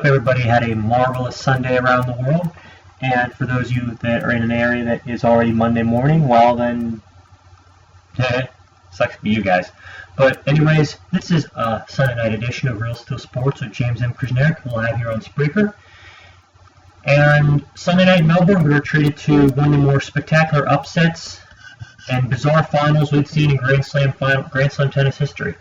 Hope everybody had a marvelous Sunday around the world. And for those of you that are in an area that is already Monday morning, well then, sucks for you guys. But anyways, this is a Sunday night edition of Real Steel Sports with James M. Krasniak, live here on Spreaker. And Sunday night in Melbourne, we were treated to one of the more spectacular upsets and bizarre finals we've seen in Grand Slam tennis history.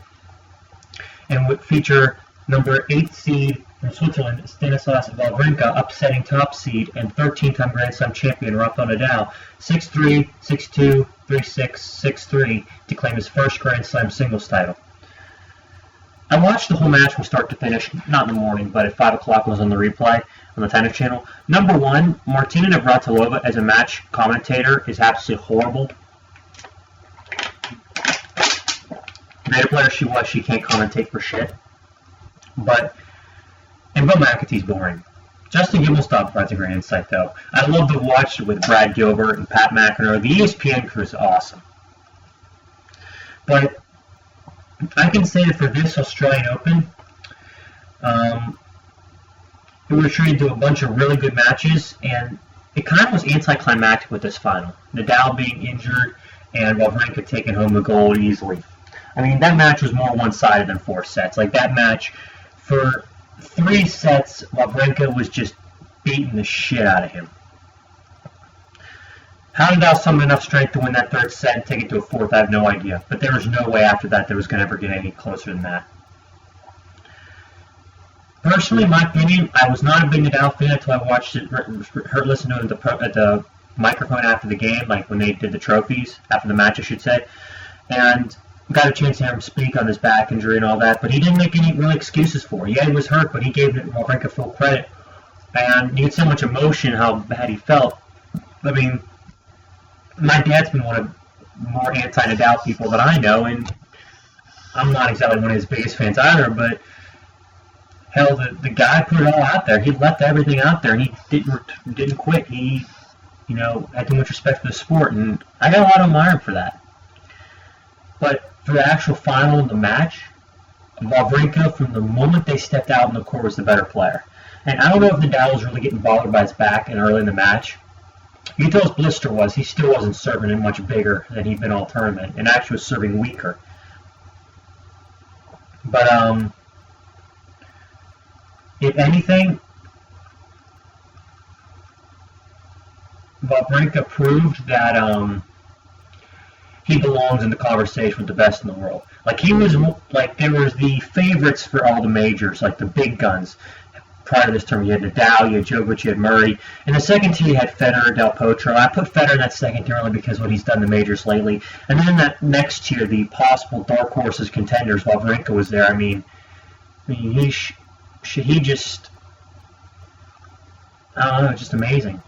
And would feature number 8 seed from Switzerland, Stanislas Wawrinka, upsetting top seed and 13-time Grand Slam champion Rafael Nadal 6-3, 6-2, 3-6, 6-3 to claim his first Grand Slam singles title. I watched the whole match from start to finish, not in the morning, but at 5 o'clock was on the replay on the Tennis Channel. Number one, Martina Navratilova as a match commentator is absolutely horrible. Great player she was, she can't commentate for shit. And Bill McAtee's boring. Justin Gimelstob provides a great insight, though. I love to watch it with Brad Gilbert and Pat McEnroe. The ESPN crew is awesome. But I can say that for this Australian Open, we were treated to a bunch of really good matches, and it kind of was anticlimactic with this final. Nadal being injured and Wawrinka taking home the gold easily. I mean, that match was more one-sided than 4 sets. Like, that match, for 3 sets, Wawrinka was just beating the shit out of him. How Nadal summoned enough strength to win that 3rd set and take it to a 4th, I have no idea. But there was no way after that there was going to ever get any closer than that. Personally, in my opinion, I was not a big Nadal fan until I watched it, listened to it at the microphone after the game, like when they did the trophies, after the match, I should say. And got a chance to hear him speak on his back injury and all that, but he didn't make any real excuses for it. Yeah, he was hurt, but he gave Wawrinka full credit. And he had so much emotion how bad he felt. I mean, my dad's been one of the more anti-Nadal people that I know, and I'm not exactly one of his biggest fans either, but hell, the guy put it all out there. He left everything out there, and he didn't quit. He, had too much respect for the sport, and I got a lot of admire him for that. But for the actual final of the match, Wawrinka, from the moment they stepped out in the court, was the better player. And I don't know if Nadal was really getting bothered by his back and early in the match. You can tell his blister was, he still wasn't serving it much bigger than he'd been all tournament, and actually was serving weaker. But, if anything, Wawrinka proved that, he belongs in the conversation with the best in the world. Like, he was, like, there was the favorites for all the majors, like the big guns. Prior to this tournament, you had Nadal, you had Djokovic, you had Murray. In the second tier, you had Federer, Del Potro. I put Federer in that second tier only because of what he's done in the majors lately. And then in that next tier, the possible dark horses contenders, Wawrinka was there. I mean he just, I don't know, just amazing.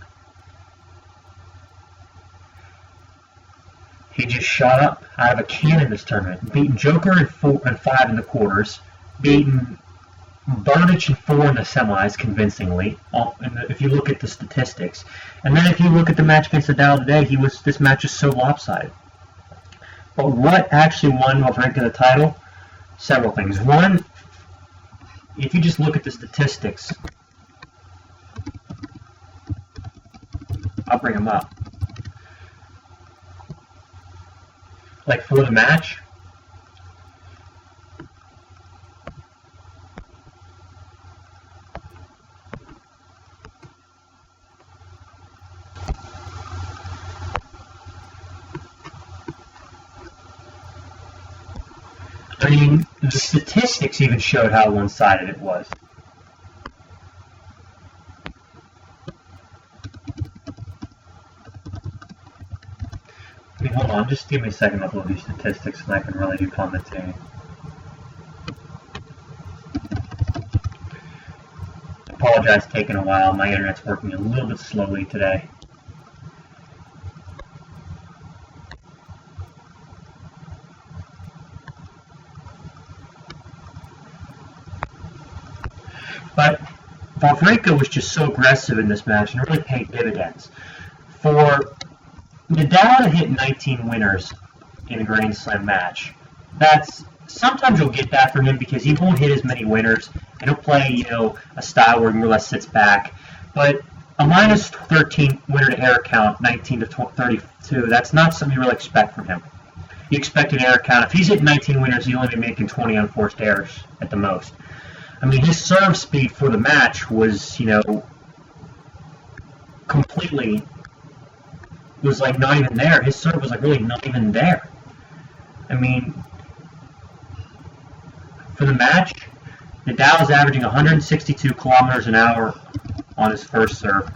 He just shot up out of a cannon this tournament, beating Joker in 4 and 5 in the quarters, beating Berdych in 4 in the semis convincingly. If you look at the statistics, and then if you look at the match against Nadal today, this match is so lopsided. But what actually won Wawrinka the title? Several things. One, if you just look at the statistics, I'll bring them up. Like for the match, I mean, the statistics even showed how one-sided it was. Hold on, just give me a second to upload these statistics and I can really do commentating. Apologize, taking a while. My internet's working a little bit slowly today. But Wawrinka was just so aggressive in this match and really paid dividends. For Nadal to hit 19 winners in a Grand Slam match, that's sometimes you'll get that from him because he won't hit as many winners, and he'll play, a style where he more or less sits back. But a minus 13 winner to error count, 19 to 32, that's not something you really expect from him. You expect an error count. If he's hitting 19 winners, he'll only be making 20 unforced errors at the most. I mean, his serve speed for the match was, completely, was like not even there. His serve was like really not even there. I mean, for the match, Nadal is averaging 162 kilometers an hour on his first serve,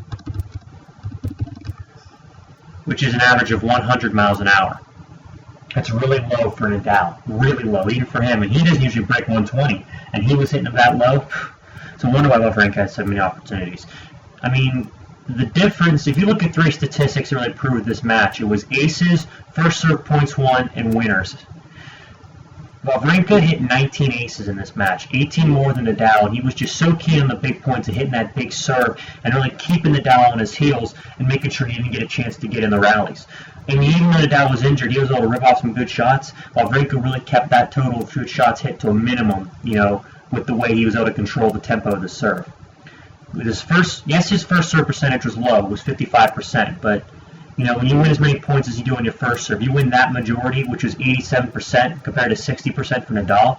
which is an average of 100 miles an hour. That's really low for Nadal, really low, even for him. And he doesn't usually break 120, and he was hitting it that low. So I wonder why Wawrinka had so many opportunities. I mean, the difference, if you look at three statistics that really proved this match, it was aces, first serve points won, and winners. Wawrinka hit 19 aces in this match, 18 more than Nadal, and he was just so keen on the big points and hitting that big serve and really keeping Nadal on his heels and making sure he didn't get a chance to get in the rallies. I mean, even when Nadal was injured, he was able to rip off some good shots. Wawrinka really kept that total of good shots hit to a minimum, with the way he was able to control the tempo of the serve. With his first serve percentage was low, it was 55%, but when you win as many points as you do on your first serve, you win that majority, which is 87% compared to 60% for Nadal,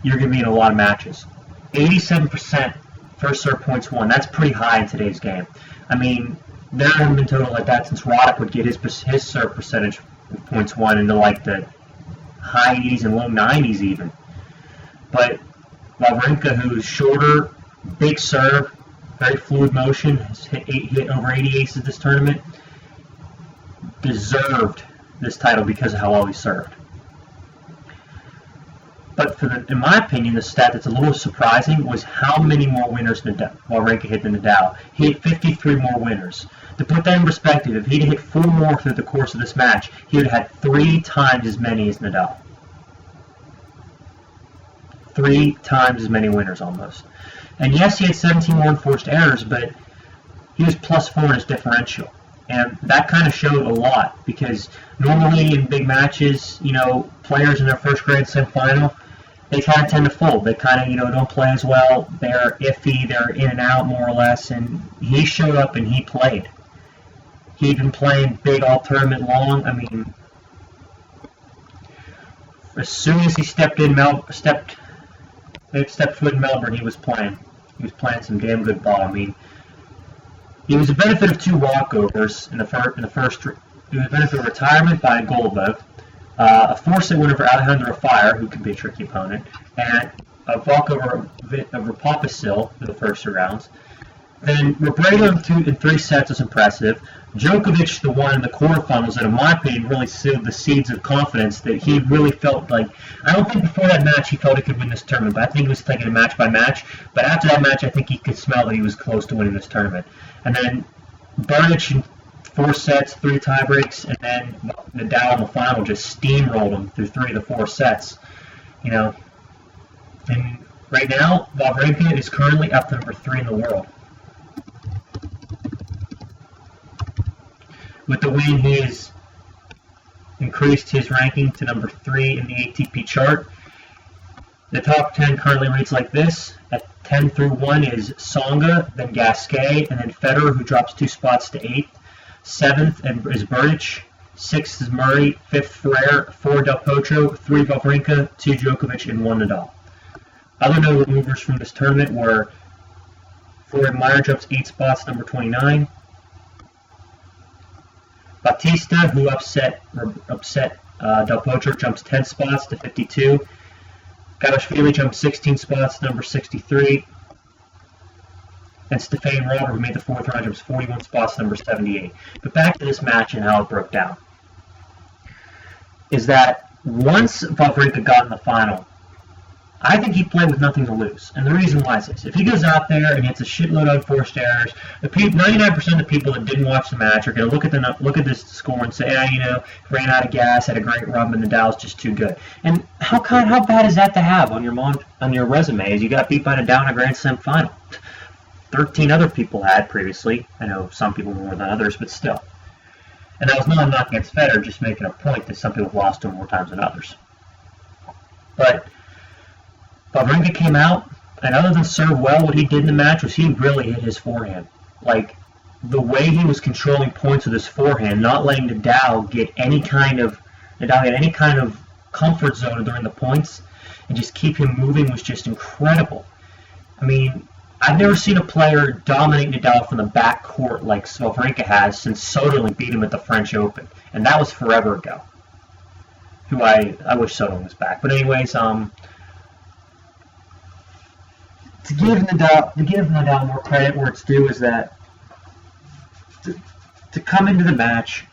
you're going to be in a lot of matches. 87% first serve points won, that's pretty high in today's game. I mean, there haven't been total like that since Roddick would get his serve percentage of points won into like the high 80s and low 90s even. But Wawrinka, who's shorter, big serve, very fluid motion, has hit over 80 aces this tournament, deserved this title because of how well he served. But in my opinion, the stat that's a little surprising was how many more winners Wawrinka hit than Nadal. He hit 53 more winners. To put that in perspective, if he'd hit 4 more through the course of this match, he would have had 3 times as many as Nadal. 3 times as many winners almost. And yes, he had 17 more enforced errors, but he was +4 in his differential. And that kind of showed a lot because normally in big matches, players in their first Grand Slam final, they kind of tend to fold. They kind of, don't play as well. They're iffy. They're in and out more or less. And he showed up and he played. He'd been playing big all tournament long. I mean, as soon as he stepped foot in Melbourne, he was playing. He was playing some damn good ball. I mean, it was a benefit of 2 walkovers in the first. It was a benefit of retirement by Golubev, a 4-set winner for Alejandro Fire, who could be a tricky opponent, and a walkover of Rapopisil in the first 2 rounds. Then Robredo in 3 sets was impressive. Djokovic, the one in the quarterfinals, that in my opinion really sowed the seeds of confidence that he really felt like. I don't think before that match he felt he could win this tournament, but I think he was taking it match by match. But after that match, I think he could smell that he was close to winning this tournament. And then Berdych in 4 sets, 3 tiebreaks, and then Nadal in the final just steamrolled him through 3 of the 4 sets. And right now, Wawrinka is currently up to number 3 in the world. With the win, he has increased his ranking to number 3 in the ATP chart. The top 10 currently reads like this. At 10 through 1 is Tsonga, then Gasquet, and then Federer, who drops 2 spots to 8th. 7th is Berdych. 6th is Murray. 5th, Ferrer. 4, Del Potro. 3, Wawrinka. 2, Djokovic, and 1, Nadal. Other notable movers from this tournament were Floyd Meyer drops 8 spots, number 29. Batista, who upset Del Potro, jumps 10 spots to 52. Gavashvili jumps 16 spots, number 63. And Stefan Robert, who made the 4th round, jumps 41 spots, number 78. But back to this match and how it broke down. Is that once Wawrinka got in the final, I think he played with nothing to lose. And the reason why is this. If he goes out there and hits a shitload of unforced errors, 99% of the people that didn't watch the match are going to look at this score and say, ran out of gas, had a great run, but Nadal's just too good. And how bad is that to have on your resume? Is you got beat by Nadal in a Grand Slam final. 13 other people had previously. I know some people more than others, but still. And that was not a knock against Federer, just making a point that some people have lost to him more times than others. But Wawrinka came out, and other than serve well, what he did in the match was he really hit his forehand. Like, the way he was controlling points with his forehand, not letting Nadal get any kind of comfort zone during the points, and just keep him moving was just incredible. I mean, I've never seen a player dominate Nadal from the back court like Wawrinka has since Soderling beat him at the French Open, and that was forever ago. I wish Soderling was back, but anyways, to give Nadal more credit where it's due is that to come into the match,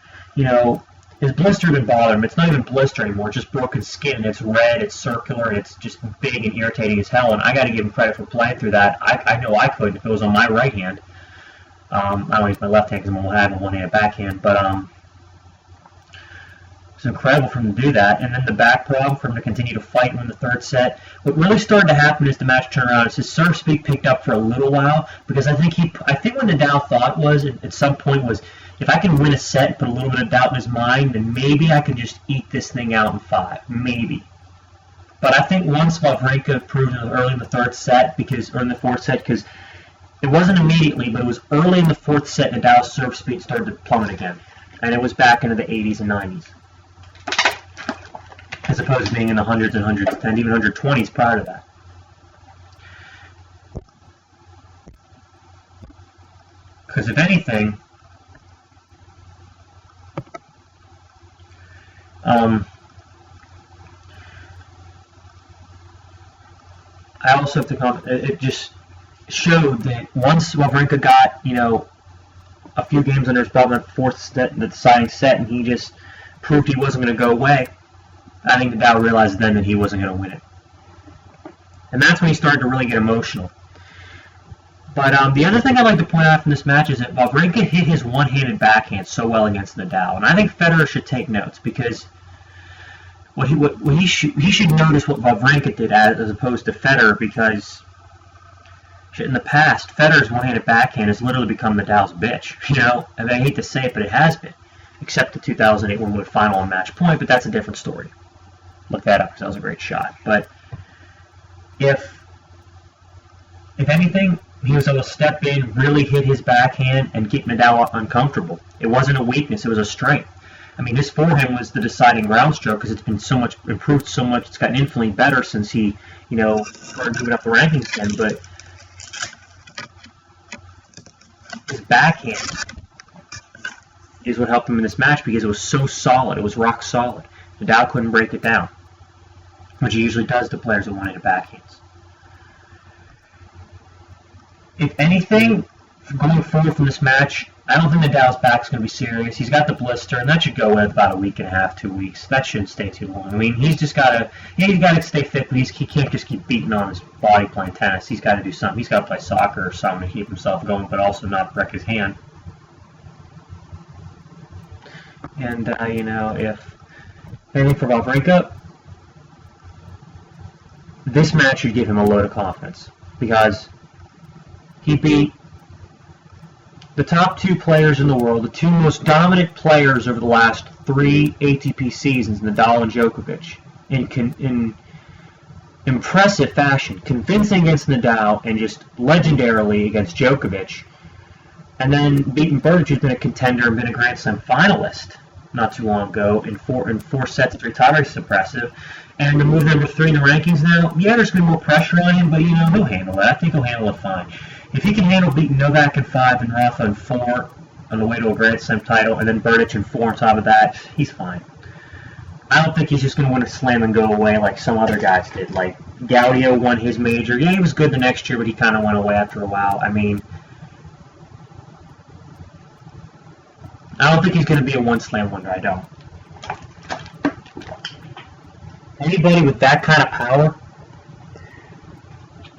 his blister didn't bother him. It's not even blister anymore. It's just broken skin. It's red. It's circular. It's just big and irritating as hell. And I got to give him credit for playing through that. I know I could if it was on my right hand. I don't use my left hand because I'm having a one-handed backhand. But it's incredible for him to do that. And then the back problem for him to continue to fight in the third set. What really started to happen as the match turned around is his serve speed picked up for a little while, because I think what Nadal thought was at some point was, if I can win a set and put a little bit of doubt in his mind, then maybe I can just eat this thing out in 5. Maybe. But I think once Wawrinka proved early in the fourth set, because it wasn't immediately, but it was early in the fourth set, Nadal's serve speed started to plummet again. And it was back into the 80s and 90s. As opposed to being in the hundreds and hundreds and even 120s prior to that. Because if anything, I also have to comment, it just showed that once Wawrinka got, a few games under his belt in the fourth set, the deciding set, and he just proved he wasn't going to go away, I think Nadal realized then that he wasn't going to win it. And that's when he started to really get emotional. But the other thing I'd like to point out from this match is that Wawrinka hit his one-handed backhand so well against Nadal. And I think Federer should take notes, because he should notice what Wawrinka did as opposed to Federer, because in the past, Federer's one-handed backhand has literally become Nadal's bitch. And I hate to say it, but it has been. Except the 2008 Wimbledon final on match point, but that's a different story. Look that up, because that was a great shot. But if anything, he was able to step in, really hit his backhand, and keep Nadal uncomfortable. It wasn't a weakness, it was a strength. I mean, his forehand was the deciding ground stroke, because it's been improved so much, it's gotten infinitely better since he, started moving up the rankings again, but his backhand is what helped him in this match, because it was so solid, it was rock solid. Nadal couldn't break it down, which he usually does to players with one-handed backhands. If anything, going forward from this match, I don't think Nadal's back's going to be serious. He's got the blister, and that should go with about a week and a half, 2 weeks. That shouldn't stay too long. I mean, he's just got to stay fit, but he can't just keep beating on his body playing tennis. He's got to do something. He's got to play soccer or something to keep himself going, but also not wreck his hand. And, if anything for Wawrinka, this match should give him a load of confidence, because he beat the top 2 players in the world, the 2 most dominant players over the last 3 ATP seasons, Nadal and Djokovic, in impressive fashion, convincing against Nadal and just legendarily against Djokovic, and then beating Berdych, who's been a contender and been a Grand Slam finalist not too long ago in four sets of 3 tiebreaks, impressive. And to move number 3 in the rankings now, yeah, there's going to be more pressure on him, but he'll handle it. I think he'll handle it fine. If he can handle beating Novak in 5 and Rafa in 4 on the way to a Grand Slam title, and then Berdych in 4 on top of that, he's fine. I don't think he's just going to win a slam and go away like some other guys did. Like Gaudio won his major. Yeah, he was good the next year, but he kind of went away after a while. I mean, I don't think he's going to be a one-slam wonder. I don't. Anybody with that kind of power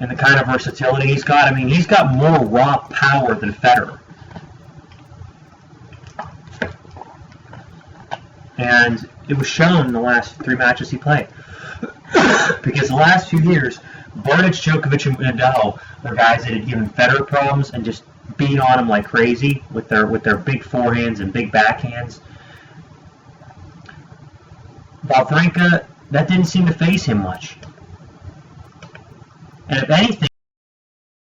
and the kind of versatility he's got, I mean, he's got more raw power than Federer. And it was shown in the last 3 matches he played. Because the last few years, Berdych, Djokovic, and Nadal were guys that had given Federer problems and just beat on him like crazy with their big forehands and big backhands. Wawrinka that didn't seem to faze him much. And if anything,